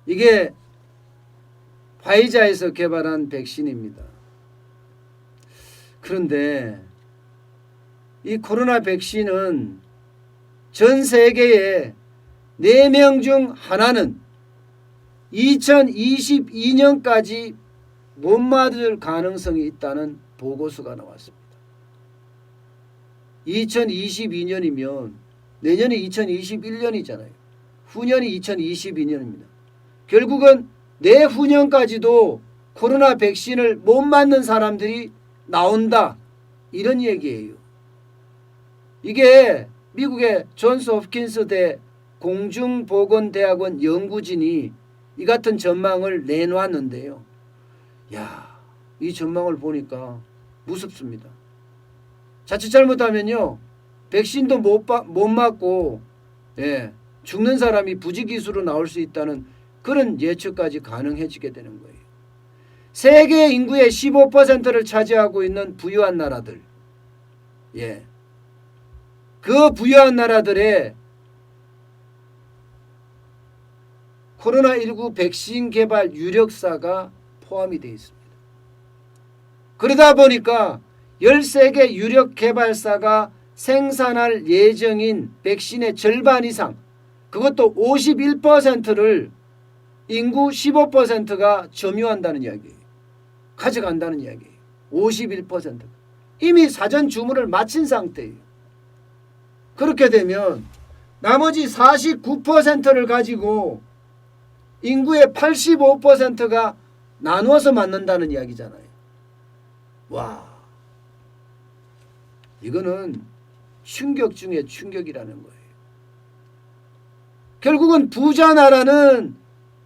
이게 화이자에서 개발한 백신입니다. 그런데 이 코로나 백신은 전 세계에 4명 중 하나는 2022년까지 못 맞을 가능성이 있다는 보고서가 나왔습니다. 2022년이면 내년이 2021년이잖아요. 후년이 2022년입니다. 결국은 내후년까지도 코로나 백신을 못 맞는 사람들이 나온다. 이런 얘기예요. 이게 미국의 존스 홉킨스 대 공중보건대학원 연구진이 이 같은 전망을 내놓았는데요. 야, 이 전망을 보니까 무섭습니다. 자칫 잘못하면요, 백신도 못 맞고 죽는 사람이 부지기수로 나올 수 있다는 그런 예측까지 가능해지게 되는 거예요. 세계 인구의 15%를 차지하고 있는 부유한 나라들, 그 부유한 나라들의 코로나19 백신 개발 유력사가 포함이 되어 있습니다. 그러다 보니까 13개 유력 개발사가 생산할 예정인 백신의 절반 이상, 그것도 51%를 인구 15%가 점유한다는 이야기예요. 가져간다는 이야기예요. 51%. 이미 사전 주문을 마친 상태예요. 그렇게 되면 나머지 49%를 가지고 인구의 85%가 나누어서 맞는다는 이야기잖아요. 와, 이거는 충격 중에 충격이라는 거예요. 결국은 부자 나라는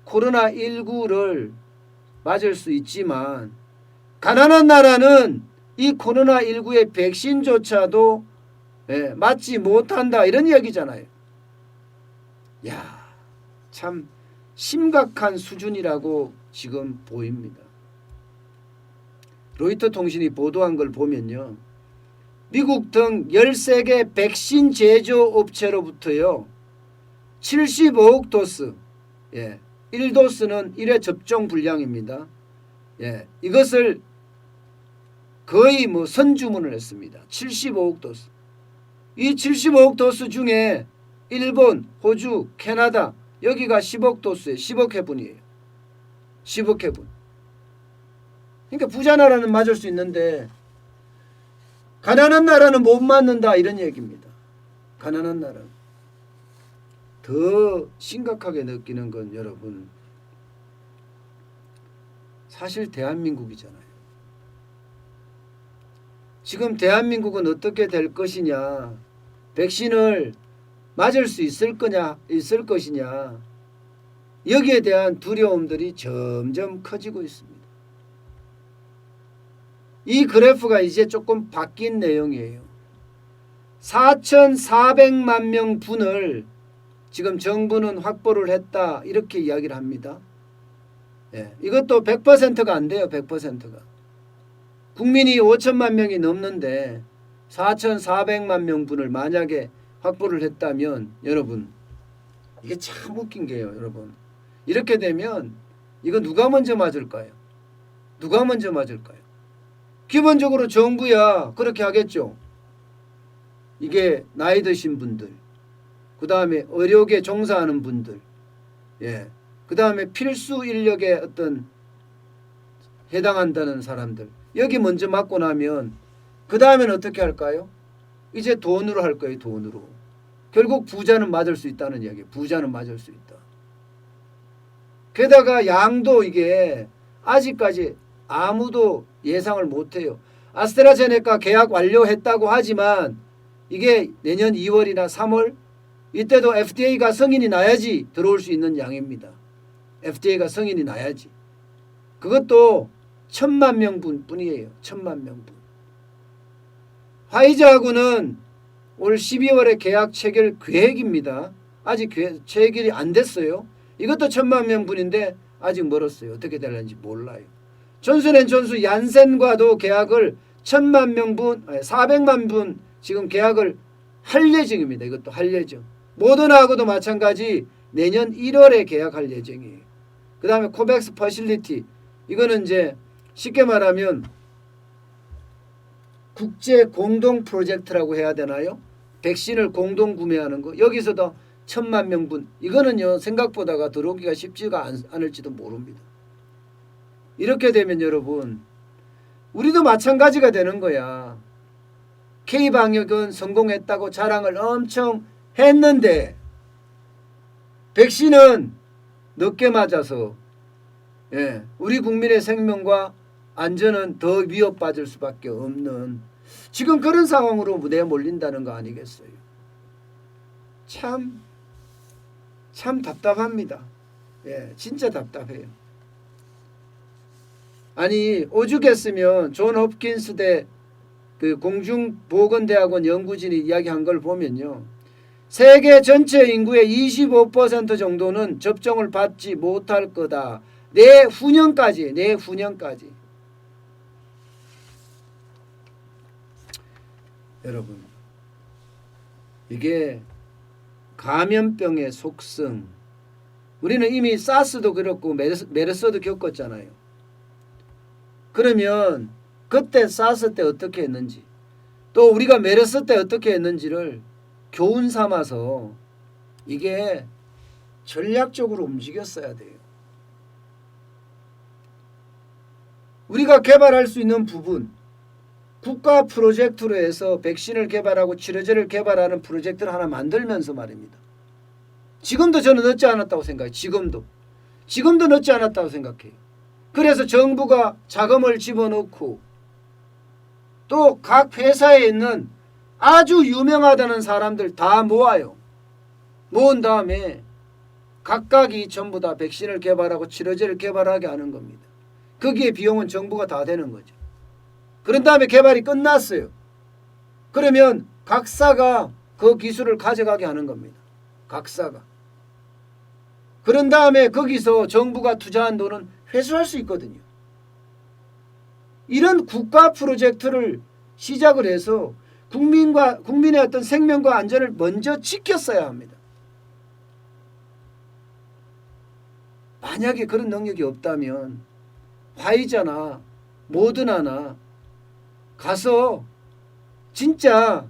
코로나19를 맞을 수 있지만 가난한 나라는 이 코로나19의 백신조차도 맞지 못한다, 이런 이야기잖아요. 야, 참 심각한 수준이라고 지금 보입니다. 로이터 통신이 보도한 걸 보면요, 미국 등 13개 백신 제조업체로부터요 75억 도스, 1도스는 1회 접종 분량입니다. 이것을 거의 선주문을 했습니다. 75억 도스. 이 75억 도스 중에 일본, 호주, 캐나다 여기가 10억 도스에 10억 회분이에요. 10억 회분. 그러니까 부자 나라는 맞을 수 있는데 가난한 나라는 못 맞는다, 이런 얘기입니다. 가난한 나라는. 더 심각하게 느끼는 건 여러분, 사실 대한민국이잖아요. 지금 대한민국은 어떻게 될 것이냐, 백신을 맞을 수 있을 것이냐, 여기에 대한 두려움들이 점점 커지고 있습니다. 이 그래프가 이제 조금 바뀐 내용이에요. 4,400만 명 분을 지금 정부는 확보를 했다, 이렇게 이야기를 합니다. 이것도 100%가 안 돼요. 100%가. 국민이 5천만 명이 넘는데 4,400만 명 분을 만약에 확보를 했다면, 여러분, 이게 참 웃긴 게요. 여러분, 이렇게 되면 이거 누가 먼저 맞을까요? 누가 먼저 맞을까요? 기본적으로 정부야 그렇게 하겠죠. 이게 나이 드신 분들, 그 다음에 의료계 종사하는 분들, 그 다음에 필수 인력에 어떤 해당한다는 사람들, 여기 먼저 맞고 나면 그 다음에는 어떻게 할까요? 이제 돈으로 할 거예요. 돈으로. 결국 부자는 맞을 수 있다는 이야기예요. 부자는 맞을 수 있다. 게다가 양도 이게 아직까지 아무도 예상을 못해요. 아스트라제네카 계약 완료했다고 하지만 이게 내년 2월이나 3월, 이때도 FDA가 승인이 나야지 들어올 수 있는 양입니다. FDA가 승인이 나야지. 그것도 1,000만 명분 뿐이에요. 1,000만 명분. 화이자하고는 올 12월에 계약 체결 계획입니다. 아직 체결이 안 됐어요. 이것도 1,000만 명분인데 아직 멀었어요. 어떻게 될는지 몰라요. 존슨앤존슨 얀센과도 계약을 1,000만 명분, 400만 분 지금 계약을 할 예정입니다. 이것도 할 예정. 모더나하고도 마찬가지 내년 1월에 계약할 예정이에요. 그 다음에 코백스 퍼실리티, 이거는 이제 쉽게 말하면 국제 공동 프로젝트라고 해야 되나요? 백신을 공동 구매하는 거. 여기서도 1,000만 명분. 이거는요 생각보다가 들어오기가 쉽지가 않을지도 모릅니다. 이렇게 되면 여러분 우리도 마찬가지가 되는 거야. K방역은 성공했다고 자랑을 엄청 했는데 백신은 늦게 맞아서 우리 국민의 생명과 안전은 더 위협받을 수밖에 없는 지금 그런 상황으로 무대에 몰린다는 거 아니겠어요? 참 답답합니다. 진짜 답답해요. 아니 오죽했으면 존 홉킨스대 그 공중보건대학원 연구진이 이야기한 걸 보면요. 세계 전체 인구의 25% 정도는 접종을 받지 못할 거다. 내후년까지. 여러분 이게 감염병의 속성, 우리는 이미 사스도 그렇고 메르스도 겪었잖아요. 그러면 그때 사스 때 어떻게 했는지 또 우리가 메르스 때 어떻게 했는지를 교훈 삼아서 이게 전략적으로 움직였어야 돼요. 우리가 개발할 수 있는 부분, 국가 프로젝트로 해서 백신을 개발하고 치료제를 개발하는 프로젝트를 하나 만들면서 말입니다. 지금도 저는 늦지 않았다고 생각해요. 지금도 늦지 않았다고 생각해요. 그래서 정부가 자금을 집어넣고 또 각 회사에 있는 아주 유명하다는 사람들 다 모아요. 모은 다음에 각각이 전부 다 백신을 개발하고 치료제를 개발하게 하는 겁니다. 거기에 비용은 정부가 다 되는 거죠. 그런 다음에 개발이 끝났어요. 그러면 각사가 그 기술을 가져가게 하는 겁니다. 각사가. 그런 다음에 거기서 정부가 투자한 돈은 회수할 수 있거든요. 이런 국가 프로젝트를 시작을 해서 국민의 어떤 생명과 안전을 먼저 지켰어야 합니다. 만약에 그런 능력이 없다면 화이자나 모더나나 가서 진짜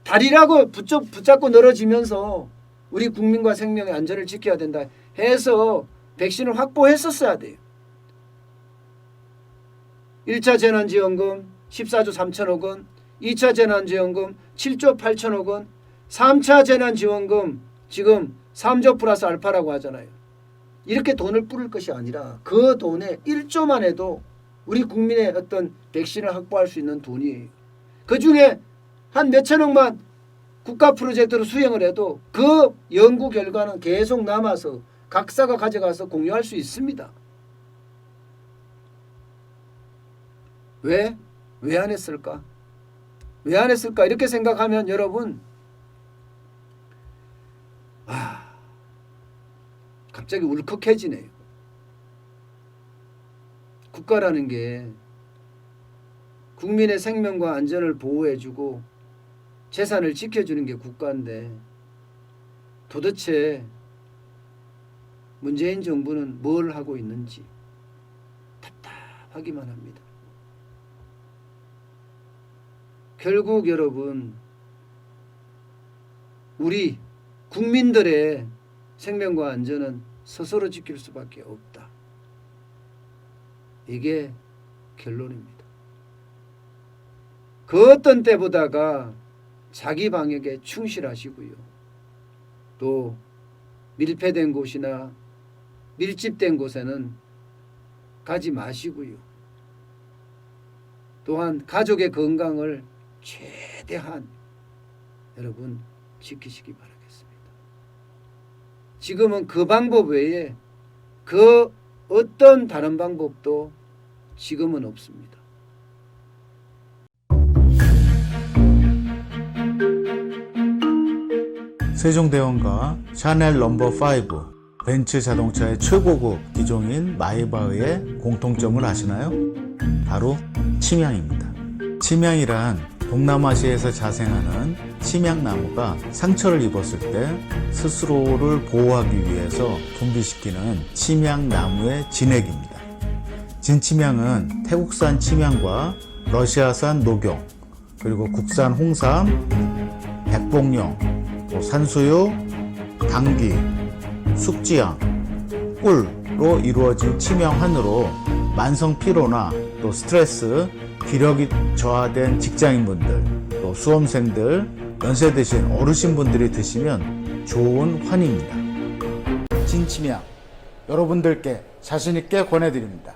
다리라고 붙잡고 늘어지면서 우리 국민과 생명의 안전을 지켜야 된다 해서 백신을 확보했었어야 돼요. 1차 재난지원금 14조 3천억 원, 2차 재난지원금 7조 8천억 원, 3차 재난지원금 지금 3조 플러스 알파라고 하잖아요. 이렇게 돈을 뿌릴 것이 아니라 그 돈에 1조만 해도 우리 국민의 어떤 백신을 확보할 수 있는 돈이에요. 그중에 한 몇천억만 국가 프로젝트로 수행을 해도 그 연구 결과는 계속 남아서 각사가 가져가서 공유할 수 있습니다. 왜? 왜 안 했을까? 왜 안 했을까? 이렇게 생각하면 여러분 갑자기 울컥해지네요. 국가라는 게 국민의 생명과 안전을 보호해주고 재산을 지켜주는 게 국가인데 도대체 문재인 정부는 뭘 하고 있는지 답답하기만 합니다. 결국 여러분 우리 국민들의 생명과 안전은 스스로 지킬 수밖에 없다. 이게 결론입니다. 그 어떤 때보다가 자기 방역에 충실하시고요. 또 밀폐된 곳이나 밀집된 곳에는 가지 마시고요. 또한 가족의 건강을 최대한 여러분 지키시기 바라겠습니다. 지금은 그 방법 외에 그 어떤 다른 방법도 지금은 없습니다. 세종대왕과 샤넬 넘버5, 벤츠 자동차의 최고급 기종인 마이바흐의 공통점을 아시나요? 바로 침향입니다. 침향이란 동남아시아에서 자생하는 침향나무가 상처를 입었을 때 스스로를 보호하기 위해서 분비시키는 침향나무의 진액입니다. 진침향은 태국산 침향과 러시아산 녹용, 그리고 국산 홍삼, 백봉령, 또 산수유, 당귀, 숙지향, 꿀로 이루어진 침향환으로 만성 피로나 또 스트레스, 기력이 저하된 직장인분들, 또 수험생들, 연세 드신 어르신분들이 드시면 좋은 환입니다. 진침향 여러분들께 자신있게 권해드립니다.